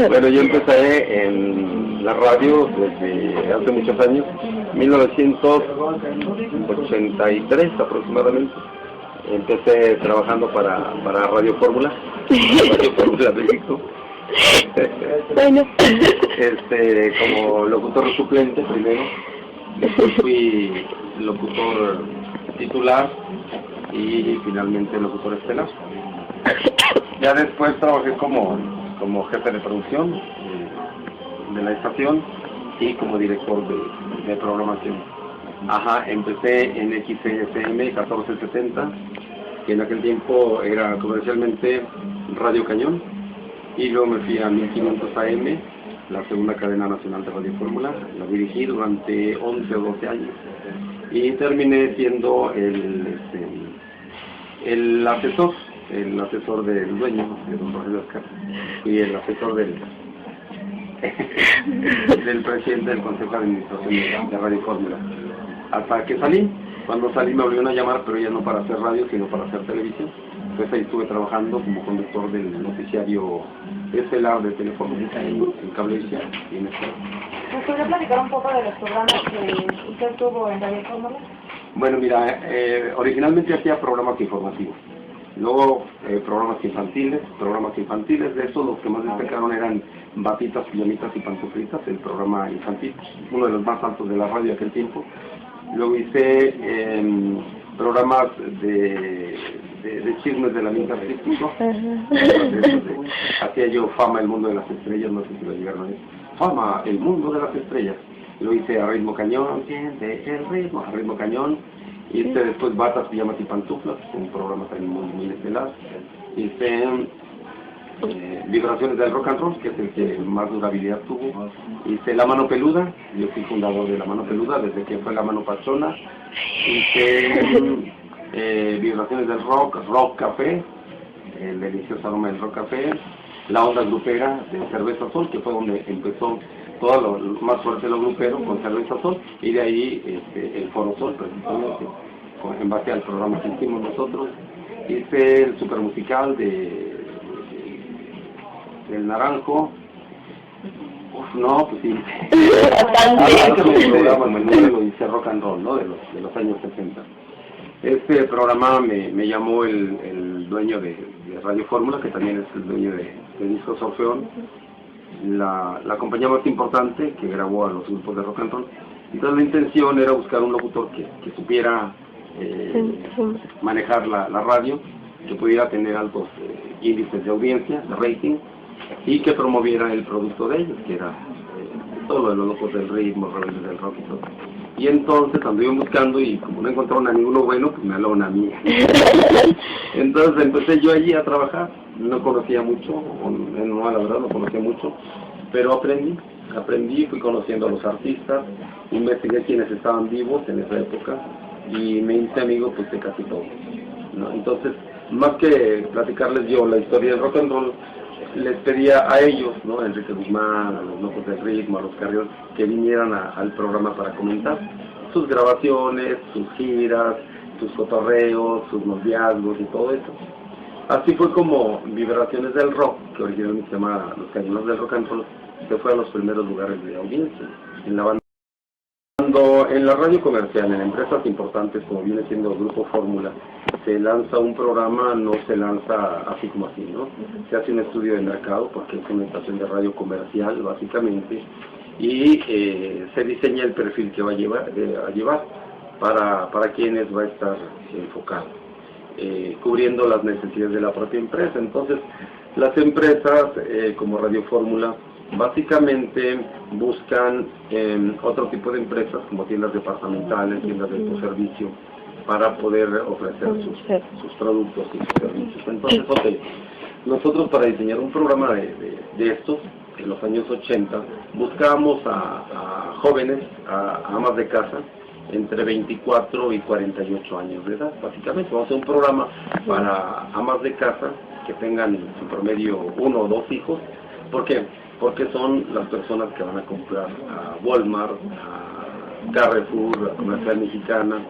Bueno, yo empecé en la radio desde hace muchos años, 1983 aproximadamente. Empecé trabajando para Radio Fórmula, Radio Fórmula México. Bueno. Como locutor suplente primero, después fui locutor titular y finalmente locutor estelar. Ya después trabajé como jefe de producción de la estación y como director de programación. Empecé en XSM 1470, que en aquel tiempo era comercialmente Radio Cañón, y luego me fui a 1500 AM, la segunda cadena nacional de Radio Fórmula. La dirigí durante 11 o 12 años y terminé siendo el asesor del dueño, de don Rogelio Oscar, y el asesor del presidente del Consejo de Administración de Radio Fórmula. Hasta que salí. Cuando salí me volvieron a llamar, pero ya no para hacer radio, sino para hacer televisión. Entonces ahí estuve trabajando como conductor del noticiario estelar de Telefónica en Cablevisión y en Estado. ¿Nos podría platicar un poco de los programas que usted tuvo en Radio Fórmula? Bueno, mira, originalmente hacía programas informativos. Luego programas infantiles, de esos los que más destacaron eran Batitas, Pijamitas y Pantuflitas, el programa infantil, uno de los más altos de la radio de aquel tiempo. Luego hice programas de chismes del ambiente artístico. Hacía yo Fama, el mundo de las estrellas, no sé si lo llegaron a ver. Fama, el mundo de las estrellas. Lo hice a ritmo cañón, siente el ritmo, a ritmo cañón. Hice después Batas, Pijamas y Pantuflas, un programa también muy estelar. Hice Vibraciones del Rock and Roll, que es el que más durabilidad tuvo. Hice La Mano Peluda, yo fui fundador de La Mano Peluda desde que fue La Mano Pachona. Hice Vibraciones del Rock, Rock Café, el delicioso aroma del Rock Café. La Onda Grupera de Cerveza Sol, que fue donde empezó todo lo más fuerte de lo grupero con Cerveza Sol, y de ahí el Foro Sol, precisamente, en base al programa que hicimos nosotros. Hice el super musical del Naranjo. Pues sí. El número dice Rock and Roll, ¿no? De los años 60. Este programa me llamó el dueño de Radio Fórmula, que también es el dueño de Discos Orfeón, la compañía más importante que grabó a los grupos de rock and roll. Entonces la intención era buscar un locutor que supiera manejar la radio, que pudiera tener altos índices de audiencia, de rating, y que promoviera el producto de ellos, que era todo lo de los locos del ritmo, rebeldes del rock y todo. Y entonces cuando iban buscando y como no encontraron a ninguno bueno, pues me hablaron a mí. Entonces empecé yo allí a trabajar. No conocía mucho, no, la verdad no conocía mucho, pero aprendí, fui conociendo a los artistas, investigué quiénes estaban vivos en esa época y me hice amigo pues de casi todos, ¿no? Entonces, más que platicarles yo la historia del rock and roll, les pedía a ellos, ¿no? A Enrique Guzmán, a los Locos del Ritmo, a los Carrión, que vinieran al programa para comentar sus grabaciones, sus giras, sus cotorreos, sus noviazgos y todo eso. Así fue como Vibraciones del Rock, que originalmente se llama Los Cañones del Rock and Roll, se fue a los primeros lugares de audiencia en la banda. Cuando en la radio comercial, en empresas importantes como viene siendo el Grupo Fórmula, se lanza un programa, no se lanza así como así, ¿no? Se hace un estudio de mercado porque es una estación de radio comercial, básicamente, y se diseña el perfil que va a llevar para quienes va a estar enfocado, cubriendo las necesidades de la propia empresa. Entonces, las empresas como Radio Fórmula básicamente buscan otro tipo de empresas como tiendas departamentales, tiendas de autoservicio, para poder ofrecer sus productos y sus servicios. Entonces, nosotros para diseñar un programa de estos, en los años 80, buscábamos a jóvenes, a amas de casa, entre 24 y 48 años de edad. Básicamente vamos a hacer un programa para amas de casa que tengan en promedio 1 o 2 hijos. ¿Por qué? Porque son las personas que van a comprar a Walmart, a Carrefour, a Comercial Mexicana,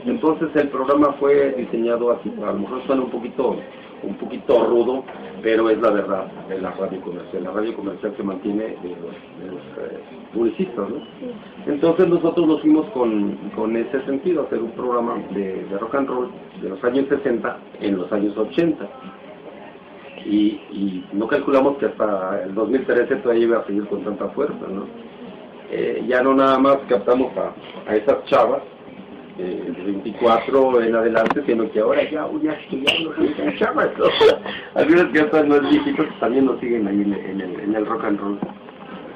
Entonces el programa fue diseñado así, a lo mejor suena un poquito rudo, pero es la verdad de la radio comercial. La radio comercial se mantiene de los publicistas, ¿no? Entonces nosotros nos fuimos con ese sentido, hacer un programa de rock and roll de los años 60 en los años 80. Y no calculamos que hasta el 2013 todavía iba a seguir con tanta fuerza, ¿no? Ya no nada más captamos a esas chavas de 24 en adelante, sino que ahora ya estudiando chavas, ¿no? Algunas que hasta no es viejitos también nos siguen ahí en el rock and roll.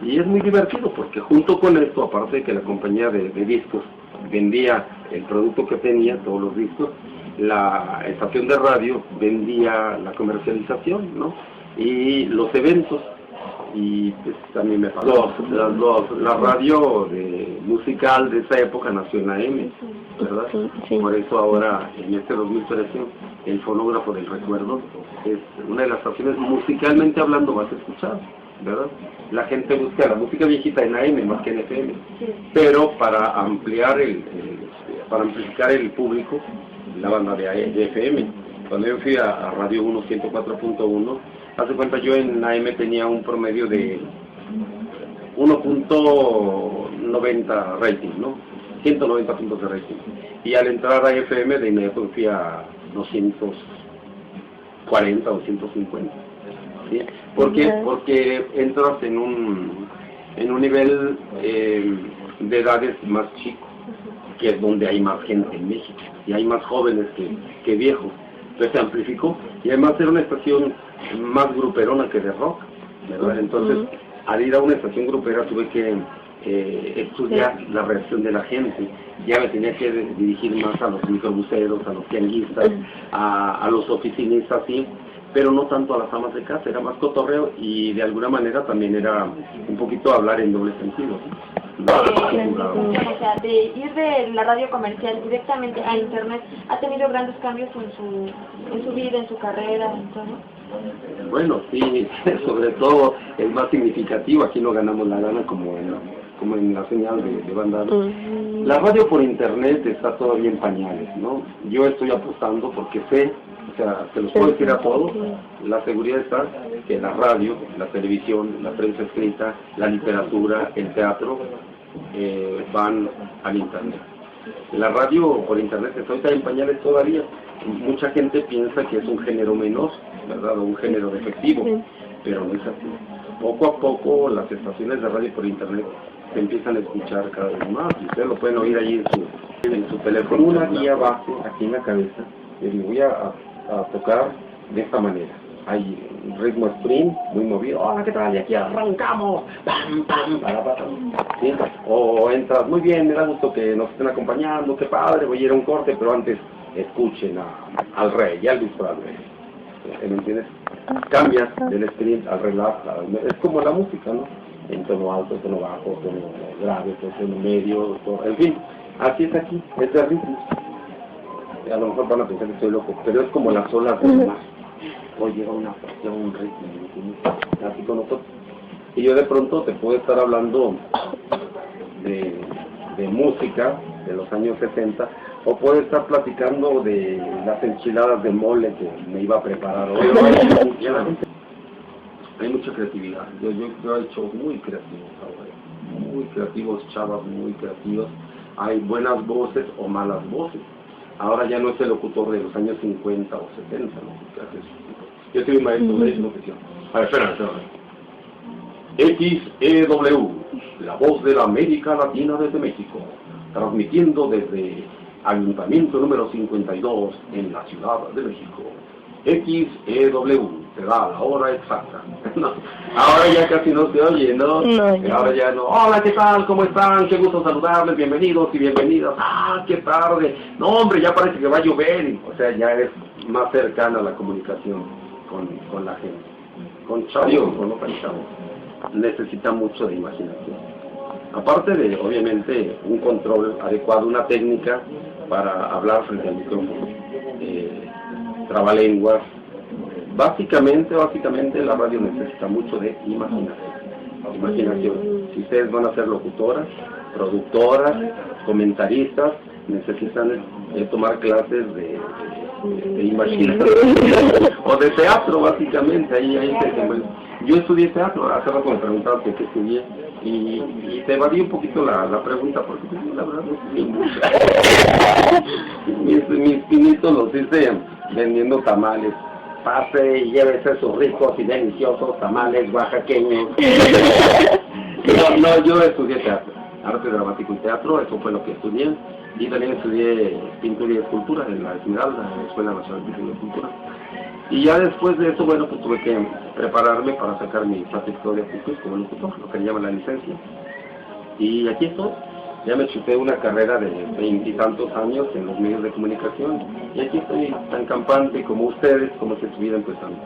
Y es muy divertido porque junto con esto, aparte de que la compañía de discos vendía el producto que tenía, todos los discos, la estación de radio vendía la comercialización, ¿no? Y los eventos. Y pues también me pasó la radio musical de esa época nació en AM, ¿verdad? Sí. Por eso ahora en este 2013 el fonógrafo del recuerdo es una de las estaciones musicalmente hablando más escuchadas, ¿verdad? La gente busca la música viejita en AM más que en FM, pero para amplificar el público, la banda de FM. Cuando yo fui a Radio 1 104.1, hace cuenta, yo en AM tenía un promedio de 1.90 rating, ¿no? 190 puntos de rating. Y al entrar a FM de inmediato fui a 240 o 150. ¿Sí? ¿Por qué? Porque entras en un nivel de edades más chico, que es donde hay más gente en México, y hay más jóvenes que viejos. Entonces se amplificó, y además era una estación más gruperona que de rock, ¿verdad? Entonces, al ir a una estación grupera tuve que estudiar la reacción de la gente. Ya me tenía que dirigir más a los microbuseros, a los tianguistas, a los oficinistas, sí, pero no tanto a las amas de casa, era más cotorreo y de alguna manera también era un poquito hablar en doble sentido. O sea, de ir de la radio comercial directamente a internet, ¿ha tenido grandes cambios en su vida, en su carrera, en todo? Bueno, sí, sobre todo el más significativo, aquí no ganamos la gana como en la señal de banda. La radio por internet está todavía en pañales, ¿no? Yo estoy apostando porque sé, o sea, se los puedo decir a todos, la seguridad está que la radio, la televisión, la prensa escrita, la literatura, el teatro, van al internet. La radio por internet está en pañales todavía. Mucha gente piensa que es un género menor, ¿verdad? O un género defectivo, pero no es así. Poco a poco las estaciones de radio por internet se empiezan a escuchar cada vez más, y ustedes lo pueden oír ahí en su teléfono. Una guía base aquí en la cabeza, y voy a tocar de esta manera. Hay un ritmo sprint, muy movido. Hola, ¿qué tal? Y aquí arrancamos. Pam, pam, para, ¿sí? O entras, muy bien, me da gusto que nos estén acompañando, qué padre, voy a ir a un corte, pero antes escuchen al rey y al Presley. ¿Me entiendes? Cambias del sprint al relax, es como la música, ¿no? En tono alto, tono bajo, tono grave, tono medio, en fin, así es aquí, es de ritmo. A lo mejor van a pensar que estoy loco, pero es como las olas del mar. Hoy llega un ritmo, así con nosotros. Y yo de pronto te puedo estar hablando de música de los años 60, o puedo estar platicando de las enchiladas de mole que me iba a preparar hoy. Hay mucha creatividad. Yo he hecho muy creativos ahora, muy creativos, chavas muy creativas. Hay buenas voces o malas voces. Ahora ya no es el locutor de los años 50 o 70, ¿no? Yo soy un maestro de locución. A ver, espera. XEW, la voz de la América Latina desde México, transmitiendo desde Ayuntamiento número 52 en la Ciudad de México. XEW, te da la hora exacta. No, ahora ya casi no se oye, ¿no? Ahora ya no. Hola, ¿qué tal? ¿Cómo están? Qué gusto saludarles, bienvenidos y bienvenidas. ¡Ah, qué tarde! No, hombre, ya parece que va a llover. O sea, ya es más cercana la comunicación con la gente. Con chavos o no con chavos. Necesita mucho de imaginación. Aparte de, obviamente, un control adecuado, una técnica para hablar frente al micrófono. Trabalenguas. Básicamente la radio necesita mucho de imaginación. Si ustedes van a ser locutoras, productoras, comentaristas, necesitan tomar clases de imaginación o de teatro, básicamente. Ahí se desenvuelve. Yo estudié teatro, hace rato me preguntabas qué estudié, y te evadí un poquito la pregunta, porque pues, la verdad no estudié mucho. mis pinitos los hice vendiendo tamales. Pase y llévese sus ricos y deliciosos tamales oaxaqueños. No, yo estudié teatro, arte dramático y teatro, eso fue lo que estudié. Y también estudié pintura y escultura en la Esmeralda, en la Escuela Nacional de Pintura y Escultura. Y ya después de eso, bueno, pues tuve que prepararme para sacar mi certificado de aptitud como locutor, lo que le llaman la licencia. Y aquí estoy. Ya me chuté una carrera de 20 y tantos años en los medios de comunicación. Y aquí estoy tan campante como ustedes, como si estuviera empezando.